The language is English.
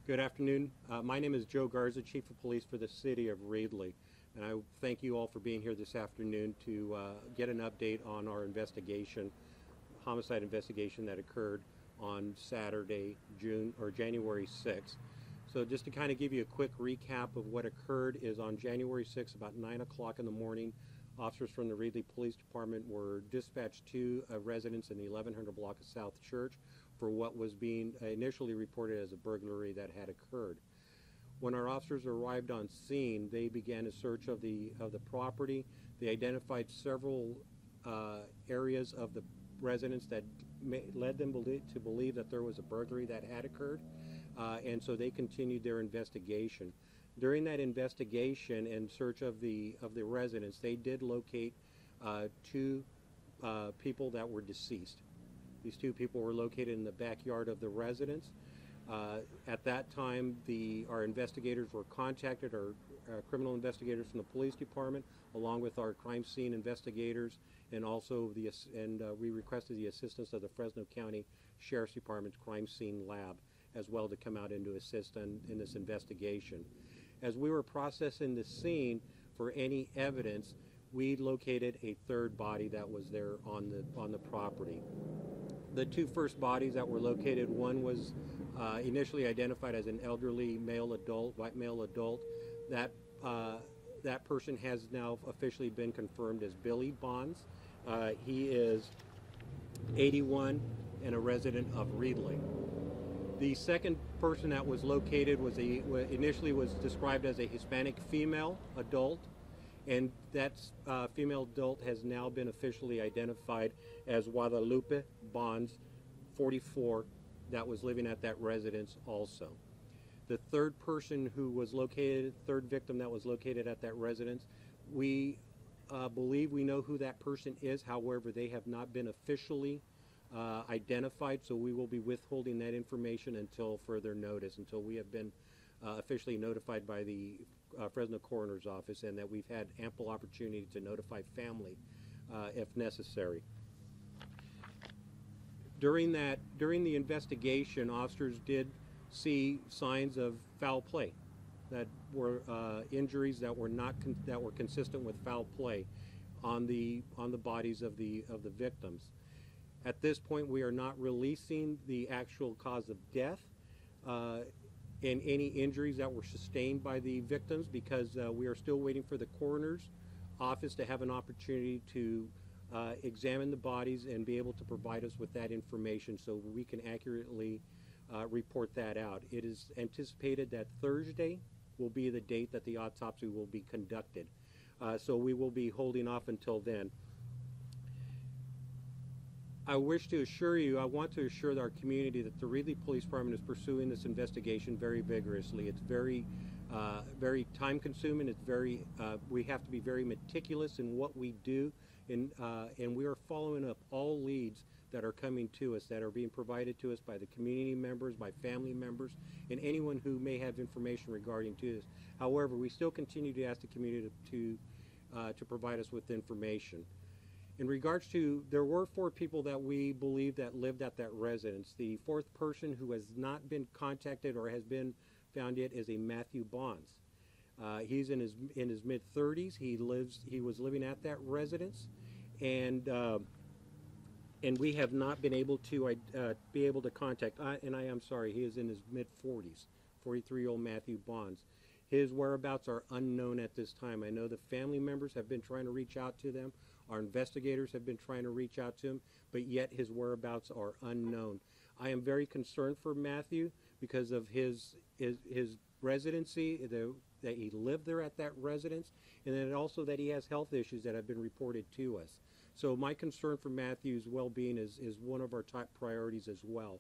Good afternoon. My name is Joe Garza, Chief of Police for the City of Reedley, and I thank you all for being here this afternoon to get an update on our investigation, homicide investigation that occurred on Saturday, January 6th. So just to kind of give you a quick recap of what occurred is on January 6th, about 9 o'clock in the morning, officers from the Reedley Police Department were dispatched to a residence in the 1100 block of South Church for what was being initially reported as a burglary that had occurred. When our officers arrived on scene, they began a search of the property. They identified several areas of the residence that led them to believe that there was a burglary that had occurred, and so they continued their investigation. During that investigation and search of the residence, they did locate two people that were deceased. These two people were located in the backyard of the residence. At that time, our investigators were contacted, our criminal investigators from the police department, along with our crime scene investigators, and also we requested the assistance of the Fresno County Sheriff's Department's crime scene lab as well to come out and to assist in this investigation. As we were processing the scene for any evidence, we located a third body that was there on the property. The two first bodies that were located, one was initially identified as an elderly male adult, white male adult. That person has now officially been confirmed as Billy Bonds. He is 81 and a resident of Reedley. The second person that was located initially was described as a Hispanic female adult, and that female adult has now been officially identified as Guadalupe Bonds, 44, that was living at that residence also. The third person who was located, third victim that was located at that residence, we believe we know who that person is. However, they have not been officially identified, so we will be withholding that information until further notice, until we have been officially notified by the Fresno Coroner's Office, and that we've had ample opportunity to notify family if necessary. During the investigation, officers did see signs of foul play, that were injuries that were consistent with foul play on the bodies of the victims. At this point, we are not releasing the actual cause of death and any injuries that were sustained by the victims, because we are still waiting for the coroner's office to have an opportunity to examine the bodies and be able to provide us with that information so we can accurately report that out. It is anticipated that Thursday will be the date that the autopsy will be conducted. So we will be holding off until then. I want to assure our community that the Reedley Police Department is pursuing this investigation very vigorously. It's very time consuming. We have to be very meticulous in what we do, and we are following up all leads that are coming to us, that are being provided to us by the community members, by family members, and anyone who may have information regarding to this. However, we still continue to ask the community to provide us with information. In regards to, there were 4 people that we believe that lived at that residence. The fourth person who has not been contacted or has been found yet is a Matthew Bonds. He's in his mid-30s. He was living at that residence, and we have not been able to contact. And I am sorry, he is in his mid-40s. 43-year-old Matthew Bonds. His whereabouts are unknown at this time. I know the family members have been trying to reach out to them. Our investigators have been trying to reach out to him, but yet his whereabouts are unknown. I am very concerned for Matthew because of his residency, that he lived there at that residence, and then also that he has health issues that have been reported to us. So my concern for Matthew's well-being is one of our top priorities as well.